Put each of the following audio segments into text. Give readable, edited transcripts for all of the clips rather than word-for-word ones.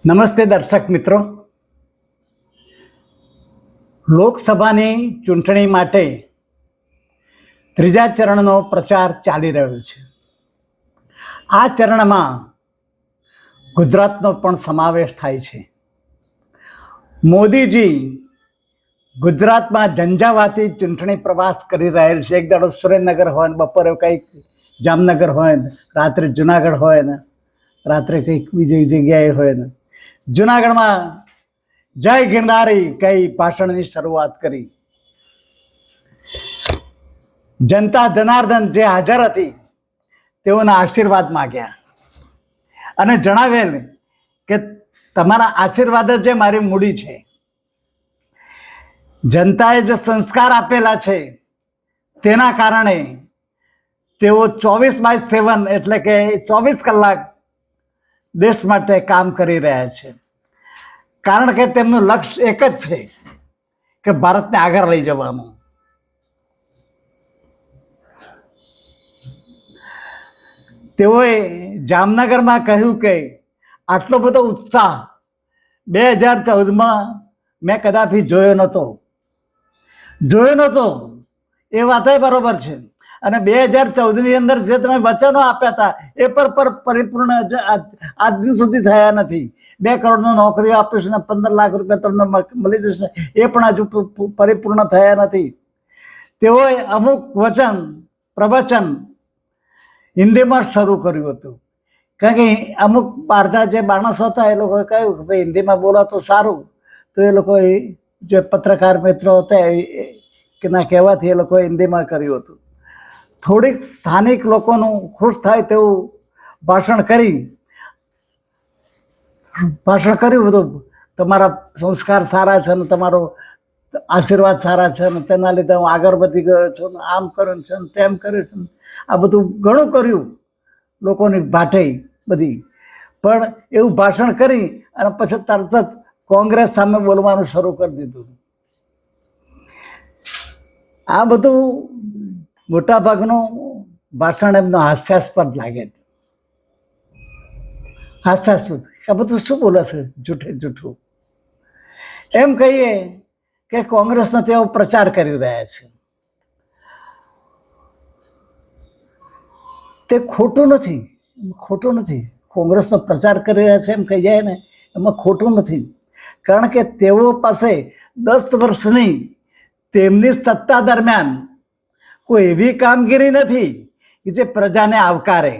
નમસ્તે દર્શક મિત્રો, લોકસભાની ચૂંટણી માટે ત્રીજા ચરણનો પ્રચાર ચાલી રહ્યો છે. આ ચરણમાં ગુજરાતનો પણ સમાવેશ થાય છે. મોદીજી ગુજરાતમાં ઝંઝાવાતી ચૂંટણી પ્રવાસ કરી રહેલ છે. એક દાડો સુરેન્દ્રનગર હોય ને બપોરે કંઈક જામનગર હોય ને રાત્રે જુનાગઢ હોય ને રાત્રે કંઈક બીજી જગ્યાએ હોય ને. જુનાગઢમાં જય ગિરનારી કઈ ભાષણની શરૂઆત કરી. જનતા જનાર્દન જે હાજર હતી તેઓના આશીર્વાદ માગ્યા અને જણાવેલ કે તમારા આશીર્વાદ જ મારી મૂડી છે. જનતાએ જે સંસ્કાર આપેલા છે તેના કારણે તેઓ 24/7 એટલે કે 24 કલાક દેશ માટે કામ કરી રહ્યા છે. કારણ કે તેમનું લક્ષ્ય એક જ છે કે ભારતને આગળ લઈ જવાનું. તેઓએ જામનગરમાં કહ્યું કે આટલો બધો ઉત્સાહ 2014માં મેં કદાપી જોયો નહોતો. એ વાતય બરોબર છે. અને 2014ની અંદર જે તમે વચનો આપ્યા હતા એ પર પરિપૂર્ણ આજ દિન સુધી થયા નથી. 2 કરોડનો નોકરીઓ આપીશું ને 15 લાખ રૂપિયા તમને મળી જશે, એ પણ હજુ પરિપૂર્ણ થયા નથી. તેઓએ અમુક પ્રવચન હિન્દીમાં શરૂ કર્યું હતું. કારણ કે અમુક બહારના જે માણસો હતા એ લોકોએ કહ્યું કે ભાઈ હિન્દીમાં બોલો તો સારું. તો એ લોકોએ જે પત્રકાર મિત્રો હતા કે ના કહેવાથી એ લોકોએ હિન્દીમાં કર્યું હતું. થોડીક સ્થાનિક લોકોનું ખુશ થાય તેવું ભાષણ કર્યું બધું. તમારા સંસ્કાર સારા છે ને તમારો આશીર્વાદ સારા છે ને તેના લીધે હું આગળ વધી ગયો છું ને આમ કર્યું છે ને તેમ કર્યું છે. આ બધું ઘણું કર્યું લોકોની ભાટે બધી. પણ એવું ભાષણ કરી અને પછી તરત જ કોંગ્રેસ સામે બોલવાનું શરૂ કરી દીધું. આ બધું મોટાભાગનું ભાષણ એમનો હાસ્યાસ્પદ લાગે છે. હાસ્યાસ્પદ આ બધું શું બોલે છે જૂઠું. એમ કહીએ કે કોંગ્રેસનો તેઓ પ્રચાર કરી રહ્યા છે. તે ખોટું નથી. કોંગ્રેસનો પ્રચાર કરી રહ્યા છે એમ કહી જાય ને એમાં ખોટું નથી. કારણ કે તેઓ પાસે 10 વર્ષની તેમની સત્તા દરમિયાન કોઈ એવી કામગીરી નથી કે જે પ્રજાને આવકારે.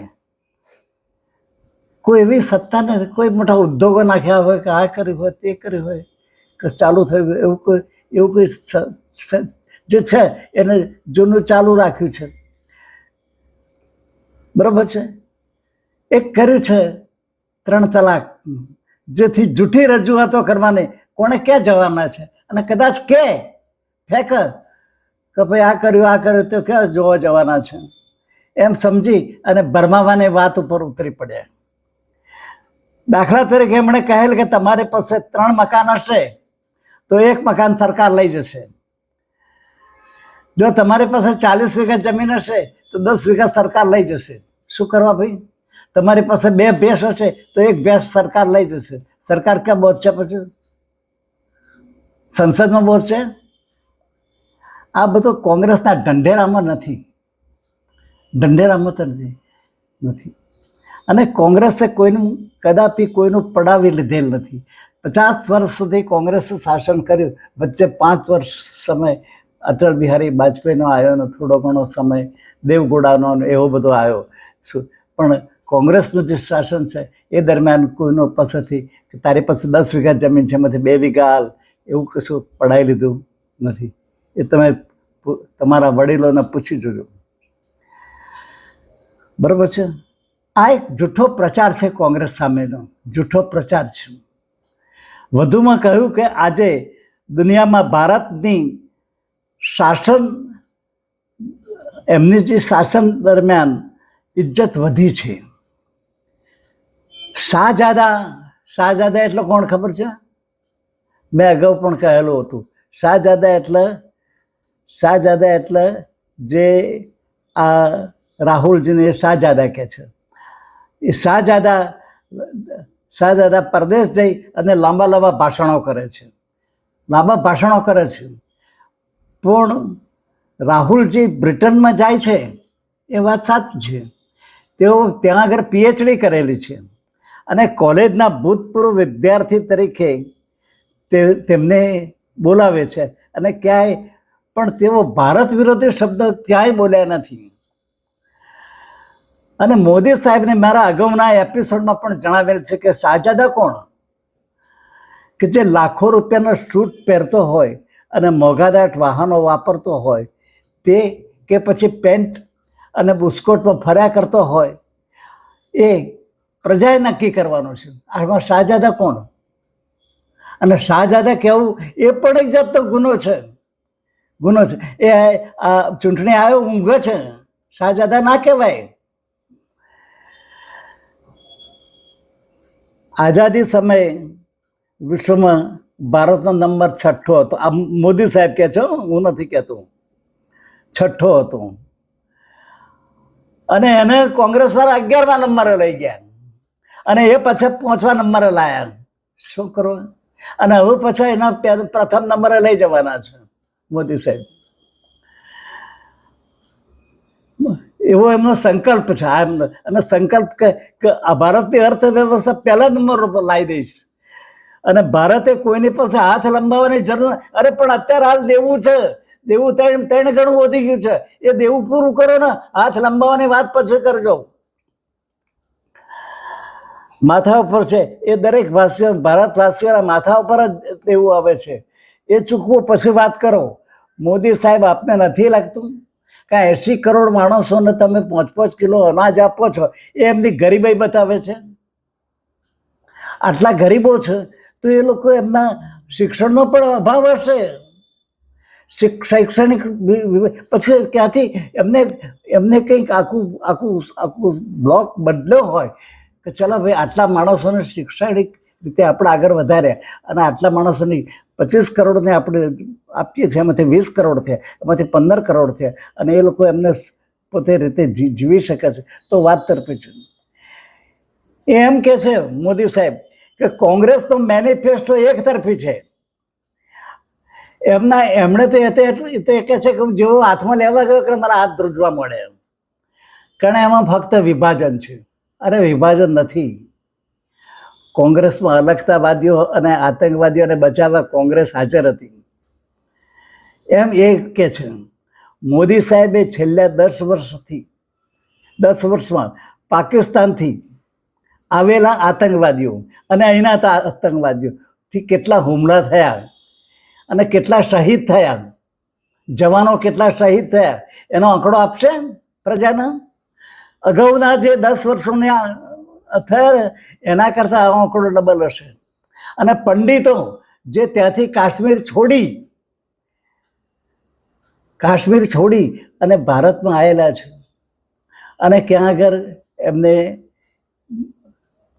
કોઈ એવી સત્તા નથી. કોઈ મોટા ઉદ્યોગો નાખ્યા હોય કે આ કર્યું હોય તે કર્યું હોય કે ચાલુ થયું એવું કોઈ જે છે એને જૂનું ચાલુ રાખ્યું છે. બરાબર છે. એક કર્યું છે 3 તલાક, જેથી જૂઠી રજૂઆતો કરવાની કોણે ક્યાં જવાના છે. અને કદાચ ફેંક કે ભાઈ આ કર્યું તો ક્યાં જોવા જવાના છે એમ સમજી અને ભરમાવાની વાત ઉપર ઉતરી પડ્યા. દાખલા તરીકે એમણે કહેલ કે તમારી પાસે 3 મકાન હશે તો 1 મકાન સરકાર લઈ જશે. જો તમારી પાસે 40 વીઘા જમીન હશે તો 10 વીઘા સરકાર લઈ જશે. શું કરવા ભાઈ? તમારી પાસે 2 ભેંસ હશે તો 1 ભેંસ સરકાર લઈ જશે. સરકાર ક્યાં પહોંચશે? પછી સંસદમાં પહોંચશે. આ બધું કોંગ્રેસના ઢંઢેરામાં નથી. અને કોંગ્રેસે કદાપી કોઈનું પડાવી લીધેલ નથી. 50 વર્ષ સુધી કોંગ્રેસે શાસન કર્યું. વચ્ચે 5 વર્ષ સમય અટલ બિહારી વાજપેયીનો આવ્યો ને થોડો ઘણો સમય દેવગૌડાનો એવો બધો આવ્યો. પણ કોંગ્રેસનું જે શાસન છે એ દરમિયાન કોઈનો પાસેથી તારી પાસે 10 વીઘા જમીન છે એમાંથી 2 વીઘા હાલ એવું કશું પડાવી લીધું નથી. એ તમે તમારા વડીલોને પૂછી જોજો. બરાબર છે. આ એક જૂઠો પ્રચાર છે કોંગ્રેસ સામેનો. જૂઠો પ્રચાર છે. વધુમાં કહ્યું કે આજે દુનિયામાં ભારતની એમની જે શાસન દરમિયાન ઇજ્જત વધી છે. શાહજાદા એટલે કોણ ખબર છે? મેં અગાઉ પણ કહેલું હતું. શાહજાદા એટલે જે આ રાહુલજીને શાહજાદા કહે છે. એ શાહજાદા શાહજાદા પરદેશ જઈ અને લાંબા લાંબા ભાષણો કરે છે, પણ રાહુલજી બ્રિટનમાં જાય છે એ વાત સાચી છે. તેઓ ત્યાં આગળ પીએચડી કરેલી છે અને કોલેજના ભૂતપૂર્વ વિદ્યાર્થી તરીકે તેમને બોલાવે છે અને ક્યાંય પણ તેઓ ભારત વિરોધી શબ્દ ક્યાંય બોલ્યા નથી. અને મોદી સાહેબને મારા અગાઉના એપિસોડમાં પણ જણાવેલ છે કે શાહજાદા કોણ, કે જે લાખો રૂપિયાનો સૂટ પહેરતો હોય અને મોઘાદાટ વાહનો વાપરતો હોય તે, કે પછી પેન્ટ અને બુસ્કોટમાં ફર્યા કરતો હોય, એ પ્રજાએ નક્કી કરવાનું છે. આમાં શાહજાદા કોણ? અને શાહજાદા કહેવું એ પણ એક જાતનો ગુનો છે. એ આ ચૂંટણી આયોગ ઊંઘે છે, શાહજાદા ના કહેવાય. આઝાદી સમયે વિશ્વમાં ભારતનો નંબર 6 હતો. આ મોદી સાહેબ કહે છે, હું નથી કહેતો. 6 હતો અને એને કોંગ્રેસ વાળા 11મા નંબરે લઈ ગયા અને એ પછી 5મા નંબરે લાયા. શું કરવું? અને હવે પછી એના પ્રથમ નંબરે લઈ જવાના છે મોદી સાહેબ. એવો એમનો સંકલ્પ છે. અને સંકલ્પ કે ભારતની અર્થવ્યવસ્થા પહેલા નંબર ઉપર લાવી દઈશ અને ભારતે કોઈની પાસે હાથ લંબાવવાની જરૂર. અરે પણ અત્યારે હાલ દેવું છે, દેવું 3 ગણું વધી ગયું છે. એ દેવું પૂરું કરો ને, હાથ લંબાવવાની વાત પછી કરજો. માથા ઉપર છે એ દરેક વાસીઓ, ભારતવાસીઓના માથા ઉપર જ દેવું આવે છે. એ ચૂકવું પછી વાત કરો. મોદી સાહેબ, આપને નથી લાગતું કે 80 કરોડ માણસોને તમે 5-5 કિલો અનાજ આપો છો, એ એમની ગરીબાઈ બતાવે છે? આટલા ગરીબો છે તો એ લોકો, એમના શિક્ષણનો પણ અભાવ હશે. શૈક્ષણિક પછી ક્યાંથી એમને કંઈક આખું બ્લોક બદલ્યો હોય કે ચલો ભાઈ આટલા માણસોને શૈક્ષણિક રીતે આપણે આગળ વધાર્યા અને આટલા માણસોની 25 કરોડને આપણે આપીએ છીએ, એમાંથી 20 કરોડ થયા, એમાંથી 15 કરોડ થયા અને એ લોકો એમને પોતે રીતે જીવી શકે છે, તો વાત તરફી છે. એમ કે છે મોદી સાહેબ કે કોંગ્રેસનો મેનિફેસ્ટો એક તરફી છે. એમણે તો એ તો કહે છે કે જેવો હાથમાં લેવા ગયો કે મારા હાથ ધ્રુજવા મળે, કારણ એમાં ફક્ત વિભાજન છે. અરે વિભાજન નથી. કોંગ્રેસમાં અલગતાવાદીઓ અને આતંકવાદીઓને બચાવવા કોંગ્રેસ હાજર હતી, એમ એ કે છે. મોદી સાહેબે છેલ્લા 10 વર્ષમાં પાકિસ્તાનથી આવેલા આતંકવાદીઓ અને અહીંના આતંકવાદીઓથી કેટલા હુમલા થયા અને કેટલા શહીદ થયા, જવાનો કેટલા શહીદ થયા, એનો આંકડો આપશે પ્રજાને? અગાઉના જે 10 વર્ષોના થયા એના કરતાં આ આંકડો ડબલ હશે. અને પંડિતો જે ત્યાંથી કાશ્મીર છોડી અને ભારતમાં આવેલા છે અને ક્યાં આગળ એમને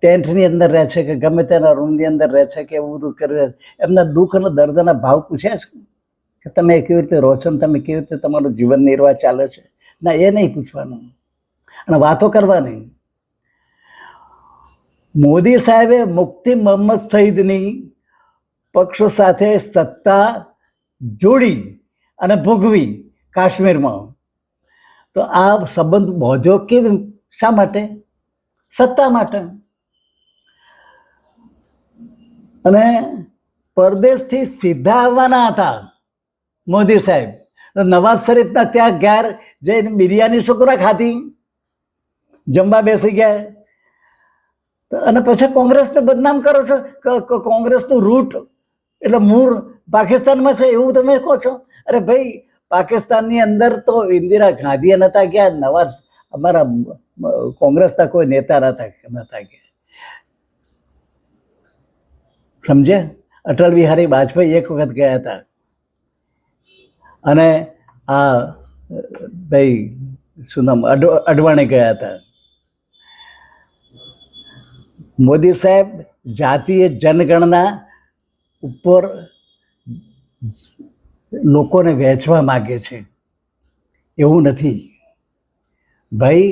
ટેન્ટની અંદર રહે છે કે ગમે તેના રૂમની અંદર રહે છે કે એવું બધું કરી એમના દુઃખ અને દર્દના ભાવ પૂછ્યા છે કે તમે કેવી રીતે રહો છો, તમે કેવી રીતે તમારું જીવન નિર્વાહ ચાલે છે? ના, એ નહીં પૂછવાનું અને વાતો કરવાની. મોદી સાહેબે મુફ્તી મોહમ્મદ સઈદની પક્ષ સાથે સત્તા જોડી અને ભોગવી કાશ્મીરમાં. તો આ સંબંધ બાંધ્યો કેમ? શા માટે? સત્તા માટે. અને પરદેશથી સીધા આવવાના હતા મોદી સાહેબ. નવાઝ શરીફના ત્યાં ઘેર જઈને બિરયાની શુક્ર ખાધી, જમવા બેસી ગયા. અને પછી કોંગ્રેસને બદનામ કરો છો કે કોંગ્રેસનું રૂટ એટલે મૂળ પાકિસ્તાનમાં છે એવું તમે કહો છો. અરે ભાઈ, પાકિસ્તાનની અંદર તો ઇન્દિરા ગાંધી નતા ગયા, નવાઝ અમારા કોંગ્રેસના કોઈ નેતા નતા ગયા. સમજે? અટલ બિહારી વાજપેયી એક વખત ગયા હતા અને આ ભાઈ શું નામ, અડવાણી ગયા હતા. મોદી સાહેબ જાતીય જનગણના ઉપર લોકોને વહેંચવા માગે છે. એવું નથી ભાઈ,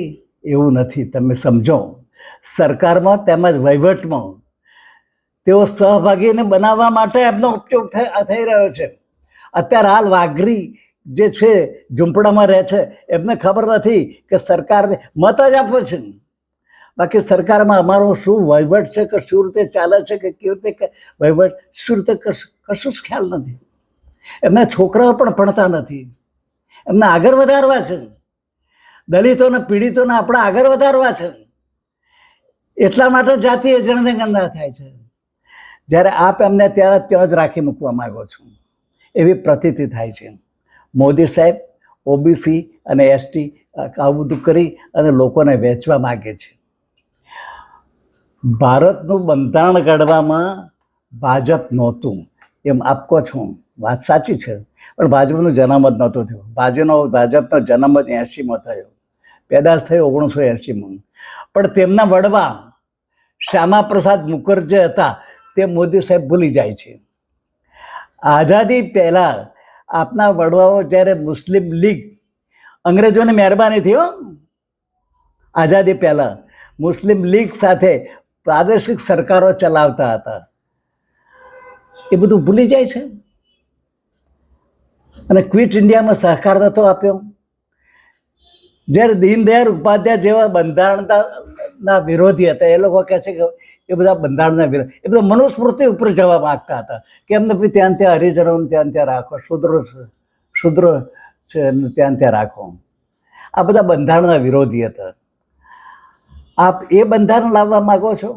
એવું નથી. તમે સમજો. સરકારમાં તેમજ વહીવટમાં તેઓ સહભાગીને બનાવવા માટે એમનો ઉપયોગ થઈ રહ્યો છે. અત્યારે હાલ વાઘરી જે છે ઝૂંપડામાં રહે છે, એમને ખબર નથી કે સરકારને મત જ આપે છે, બાકી સરકારમાં અમારો શું વહીવટ છે, કે શું રીતે ચાલે છે, કે કેવી રીતે વહીવટ, શું રીતે કશું જ ખ્યાલ નથી. એમના છોકરાઓ પણ ભણતા નથી. એમને આગળ વધારવા છે, દલિતોને પીડિતોને આપણે આગળ વધારવા છે. એટલા માટે જાતીય જનગણના થાય છે. જ્યારે આપ એમને ત્યાં જ રાખી મૂકવા માંગો છો એવી પ્રતીતિ થાય છે. મોદી સાહેબ ઓબીસી અને એસટી આવું બધું કરી અને લોકોને વેચવા માગે છે. ભારતનું બંધારણ ઘડવામાં ભાજપ નહોતું એમ આપ કહો છો, વાત સાચી છે, પણ ભાજપનો જન્મ જ નહોતો થયો. ભાજપનો જન્મ જ 80માં થયો, પેદાશ થયો 1980માં. પણ તેમના વડવા શ્યામા પ્રસાદ મુખર્જી હતા, તે મોદી સાહેબ ભૂલી જાય છે. આઝાદી પહેલા આપના વડવાઓ જ્યારે મુસ્લિમ લીગ, અંગ્રેજોની મહેરબાની થયો, આઝાદી પહેલા મુસ્લિમ લીગ સાથે પ્રાદેશિક સરકારો ચલાવતા હતા, એ બધું ભૂલી જાય છે. અને ક્વિટ ઇન્ડિયામાં સહકાર નતો આપ્યો. જ્યારે દીનદયાળ ઉપાધ્યાય જેવા બંધારણના વિરોધી હતા, એ લોકો કહે છે કે એ બધા બંધારણના વિરોધ, એ બધા મનુસ્મૃતિ ઉપર જવા માંગતા હતા કે એમને ભાઈ ત્યાં હરિજનોને ત્યાં રાખો, શુદ્ર છે ત્યાં રાખો. આ બધા બંધારણના વિરોધી હતા. આપ એ બંધારણ લાવવા માંગો છો?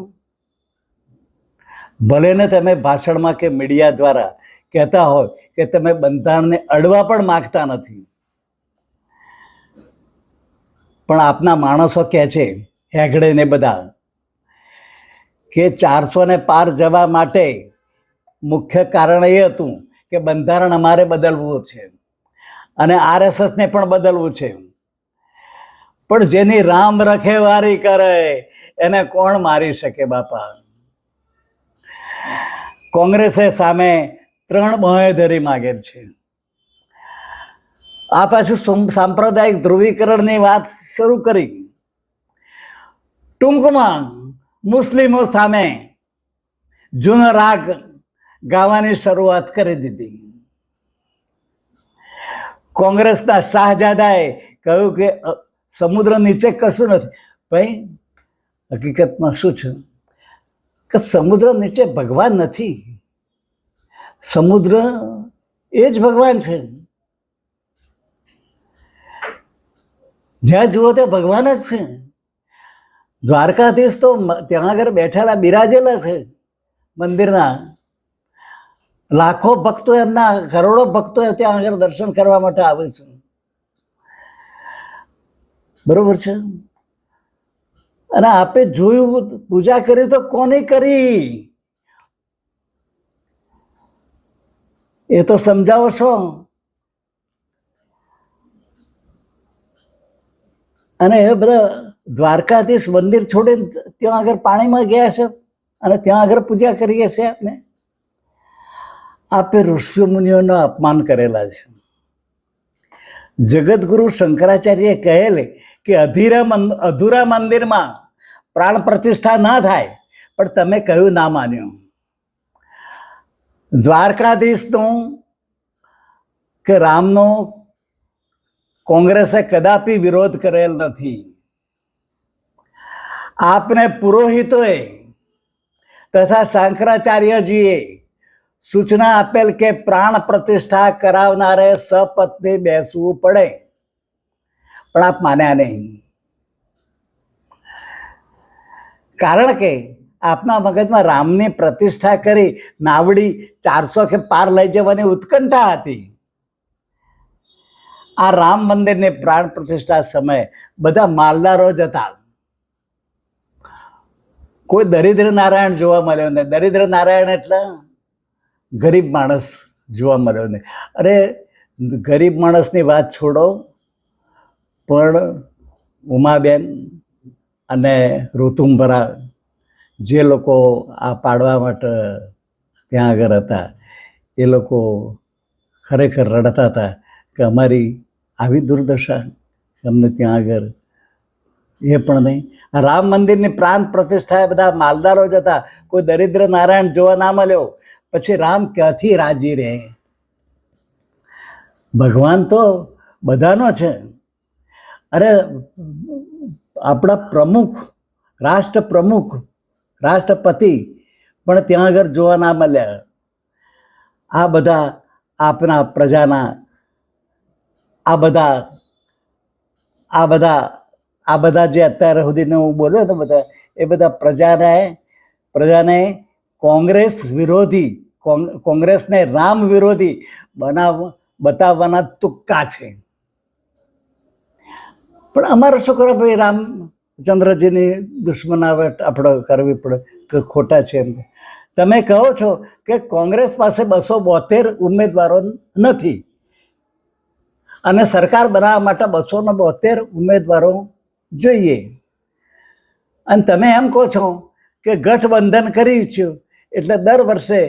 ભલે ને તમે ભાષણમાં કે મીડિયા દ્વારા કહેતા હોય કે તમે બંધારણને અડવા પણ માંગતા નથી, પણ આપના માણસો કહે છે, હેગડે ને બધા, કે 400 ને પાર જવા માટે મુખ્ય કારણ એ હતું કે બંધારણ અમારે બદલવું છે અને RSSને પણ બદલવું છે. પણ જેની રામ રખેવારી કરે એને કોણ મારી શકે બાપા? કોંગ્રેસે સામે 3 બાંહેધરી માગેલ છે. આ પાછું સાંપ્રદાયિક ધ્રુવીકરણની વાત શરૂ કરી. ટૂંકમાં મુસ્લિમો સામે જૂનો રાગ ગાવાની શરૂઆત કરી દીધી. કોંગ્રેસના શાહજાદાએ કહ્યું કે સમુદ્ર નીચે કશું નથી. ભાઈ હકીકતમાં શું છે કે સમુદ્ર નીચે ભગવાન નથી, સમુદ્ર એ જ ભગવાન છે. જ્યાં જુઓ ત્યાં ભગવાન જ છે. દ્વારકાધીશ તો ત્યાં આગળ બેઠેલા બિરાજેલા છે મંદિરના. લાખો ભક્તો, એમના કરોડો ભક્તો ત્યાં આગળ દર્શન કરવા માટે આવે છે. બરોબર છે. અને આપે જોયું, પૂજા કરી તો કોની કરી એ તો સમજાવો છો. અને એ બધા દ્વારકાધીશ મંદિર છોડીને ત્યાં આગળ પાણીમાં ગયા છે અને ત્યાં આગળ પૂજા કરીએ છીએ. આપે ઋષિ મુનિઓનો અપમાન કરેલા છે. જગતગુરુ શંકરાચાર્ય કહેલે કે અધૂરા મંદિરમાં પ્રાણ પ્રતિષ્ઠા ના થાય, પણ તમે કહ્યું ના માન્યું. દ્વારકાધીશનું કે રામનો કોંગ્રેસે કદાપી વિરોધ કરેલ નથી. આપને પુરોહિતોએ તથા શંકરાચાર્યજીએ સૂચના આપેલ કે પ્રાણ પ્રતિષ્ઠા કરાવનારે સપત્ની બેસવું પડે, પણ આપ માન્યા નહીં. કારણ કે આપના મગજમાં રામની પ્રતિષ્ઠા કરી નાવડી 400 કે પાર લઈ જવાની ઉત્કંઠા હતી. આ રામ મંદિરની પ્રાણ પ્રતિષ્ઠા સમયે બધા માલદારો જ હતા. કોઈ દરિદ્ર નારાયણ જોવા મળ્યો નહીં. દરિદ્ર નારાયણ એટલે ગરીબ માણસ જોવા મળ્યો નહીં. અરે ગરીબ માણસની વાત છોડો, પણ ઉમાબેન અને ઋતુંબરા જે લોકો આ પાડવા માટે ત્યાં આગળ હતા, એ લોકો ખરેખર રડતા હતા કે અમારી આવી દુર્દશા, અમને ત્યાં આગળ એ પણ નહીં. રામ મંદિરની પ્રાણ પ્રતિષ્ઠાએ બધા માલદારો જ હતા, કોઈ દરિદ્ર નારાયણ જોવા ના મળ્યો. પછી રામ ક્યાંથી રાજી રહે? ભગવાન તો બધાનો છે. અરે આપણા પ્રમુખ, રાષ્ટ્રપતિ પણ ત્યાં આગળ જોવા ના મળ્યા. આ બધા આપના પ્રજાના આ બધા જે અત્યાર સુધીને હું બોલ્યો તો બધા, એ બધા પ્રજાને કોંગ્રેસ વિરોધી, કોંગ્રેસને રામ વિરોધી બતાવવાના તુક્કા છે. પણ અમારે શું કરે ભાઈ, રામચંદ્રજીની દુશ્મનાવટ આપણે કરવી પડે કે ખોટા છે એમ? તમે કહો છો કે કોંગ્રેસ પાસે 272 ઉમેદવારો નથી અને સરકાર બનાવવા માટે 272 ઉમેદવારો જોઈએ, અને તમે એમ કહો છો કે ગઠબંધન કરી છે એટલે દર વર્ષે,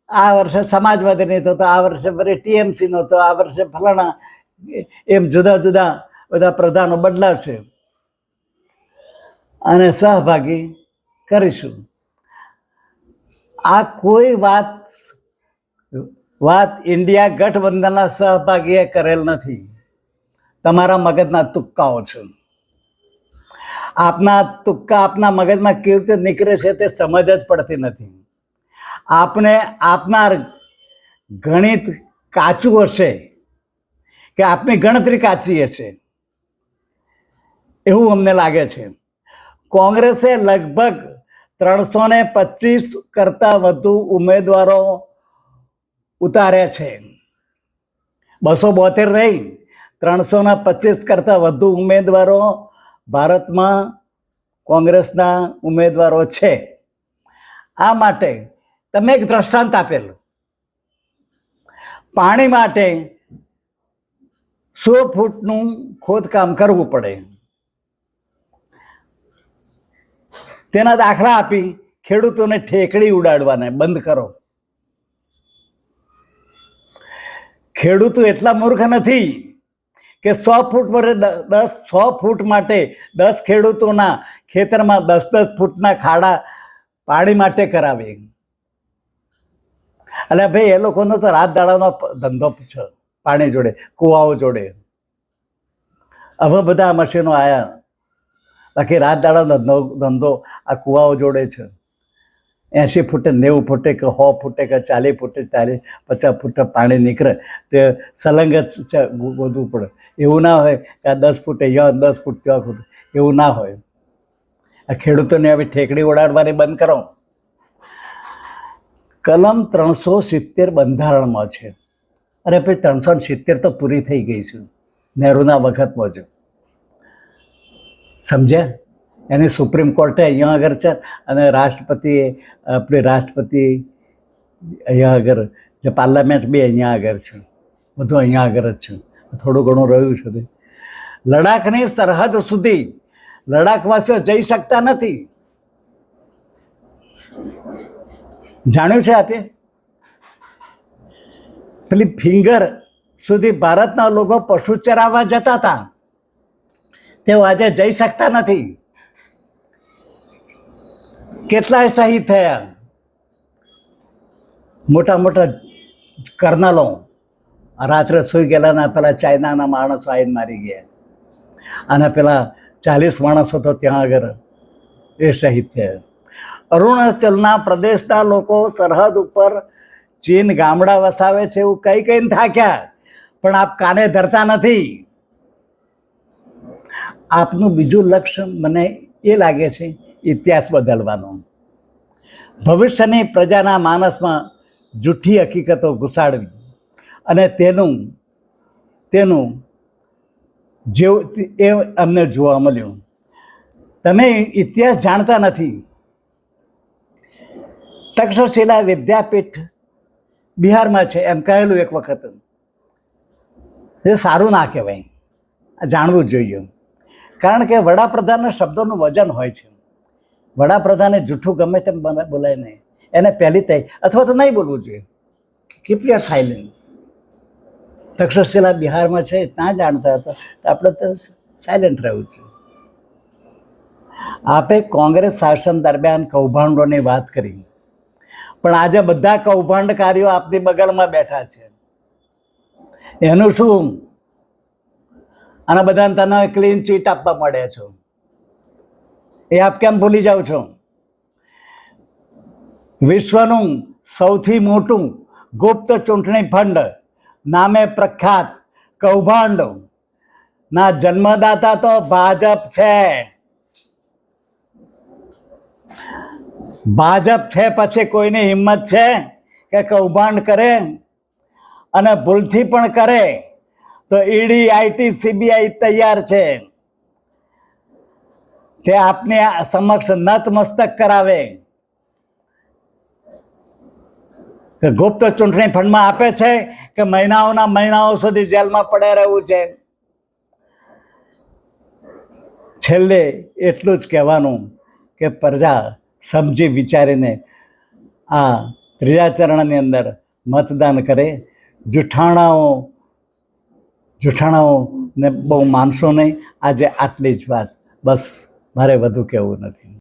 આ વર્ષે સમાજવાદીની તો આ વર્ષે ફરી ટીએમસી નો, તો આ વર્ષે ફલાણા, એમ જુદા જુદા બધા પ્રધાનો બદલાવશે અને સહભાગી કરીશું. આ કોઈ વાત ઇન્ડિયા ગઠબંધનના સહભાગીએ કરેલ નથી. તમારા મગજના તુક્કાઓ છે. આપના તુક્કા આપના મગજમાં કેવી રીતે નીકળે છે તે સમજ જ પડતી નથી. આપનાર ગણિત કાચું હશે કે આપની ગણતરી કાચી હશે એવું અમને લાગે છે. કોંગ્રેસે લગભગ 325 કરતા વધુ ઉમેદવારો ઉતાર્યા છે. 272 નહીં, 325 કરતા વધુ ઉમેદવારો ભારતમાં કોંગ્રેસના ઉમેદવારો છે. આ માટે તમે એક દ્રષ્ટાંત આપેલું, પાણી માટે 100 ફૂટનું ખોદકામ કરવું પડે, તેના દાખલા આપી ખેડૂતોને ઠેકડી ઉડાડવાને બંધ કરો. ખેડૂતો એટલા મૂર્ખ નથી કે 100 ફૂટ માટે 10 ખેડૂતોના ખેતરમાં 10 ફૂટના ખાડા પાણી માટે કરાવે. એટલે ભાઈ, એ લોકોનો તો રાત દાડાનો ધંધો છે પાણી જોડે, કુવાઓ જોડે. હવે બધા મશીનો આવ્યા, બાકી રાત દાડાનો ધંધો આ કુવાઓ જોડે છે. 80 ફૂટે, 90 ફૂટે કે 100 ફૂટે કે 40 ફૂટે, 50 ફૂટે પાણી નીકળે તે સલંગ જ ગોદવું પડે. એવું ના હોય કે આ 10 ફૂટે ત્યાં, 10 ફૂટ ત્યાં ફૂટ, એવું ના હોય. આ ખેડૂતોને હવે ઠેકડી ઉડાડવાની બંધ કરો. કલમ 370 બંધારણમાં છે. અરે ભાઈ, 370 તો પૂરી થઈ ગઈ છે નહેરુના વખતમાં જ, સમજ્યા? એની સુપ્રીમ કોર્ટે અહીંયા આગળ છે અને રાષ્ટ્રપતિ અહીંયા આગળ, જે પાર્લામેન્ટ બી અહીંયા આગળ છે, બધું અહીંયા આગળ જ છે. થોડું ઘણું રહ્યું છે. લડાખની સરહદ સુધી લડાખવાસીઓ જઈ શકતા નથી. જાણ્યું છે આપે? પેલી ફિંગર સુધી ભારતના લોકો પશુ ચરાવવા જતા હતા, તેઓ આજે જઈ શકતા નથી. કેટલાય શહીદ થયા. મોટા મોટા કર્નલો રાત્રે સુઈ ગયેલા, પેલા ચાઇનાના માણસો આવીને મારી ગયા, અને પેલા 40 માણસો તો ત્યાં આગળ એ શહીદ થયા. અરુણાચલના પ્રદેશના લોકો સરહદ ઉપર ચીન ગામડા વસાવે છે એવું કહીને થાક્યા, પણ આપ કાને ધરતા નથી. આપનું બીજું લક્ષ્ય મને એ લાગે છે ઇતિહાસ બદલવાનો, ભવિષ્યની પ્રજાના માનસમાં જૂઠી હકીકતો ઘુસાડવી અને તેનું જેવું એ અમને જોવા મળ્યું. તમે ઇતિહાસ જાણતા નથી. તક્ષશિલા વિદ્યાપીઠ બિહારમાં છે એમ કહેલું એક વખત. એ સારું ના કહેવાય, જાણવું જ જોઈએ. કારણ કે વડાપ્રધાનના શબ્દોનું વજન હોય છે. વડાપ્રધાને જૂઠું ગમે તેમ બોલાય નહીં, એને પહેલી તય અથવા તો નહીં બોલવું જોઈએ. Keep your silent. તક્ષશિલા બિહારમાં છે, ત્યાં જાણતા હતા, તો આપણે તો સાયલેન્ટ રહેવું છે. આપે કોંગ્રેસ શાસન દરમિયાન કૌભાંડોની વાત કરી, પણ આજે બધા કૌભાંડકારીઓ આપની બગલમાં બેઠા છે. એનું શું? અને બધાને તમે ક્લીન ચીટ આપવા મળે છો, એ આપ કેમ ભૂલી જાઓ છો? વિશ્વનું સૌથી મોટું ગુપ્ત ચૂંટણી ફંડ નામે પ્રખ્યાત કૌભાંડ ના જન્મદાતા તો ભાજપ છે. ભાજપ છે, પછી કોઈની હિંમત છે કે કૌભાંડ કરે? અને ભૂલથી પણ કરે તો ઈડી, આઈટી, સીબીઆઈ તૈયાર છે. તે આપને સમક્ષ નતમસ્તક કરાવે કે ગુપ્ત ચૂંટણી ફંડમાં આપે છે કે મહિનાઓના મહિનાઓ સુધી જેલમાં પડે રહેવું છે. છેલ્લે એટલું જ કહેવાનું કે પ્રજા સમજી વિચારીને આ ત્રીજા ચરણની અંદર મતદાન કરે. જૂઠાણાઓને બહુ માનશો નહીં. આજે આટલી જ વાત, બસ, મારે વધુ કહેવું નથી.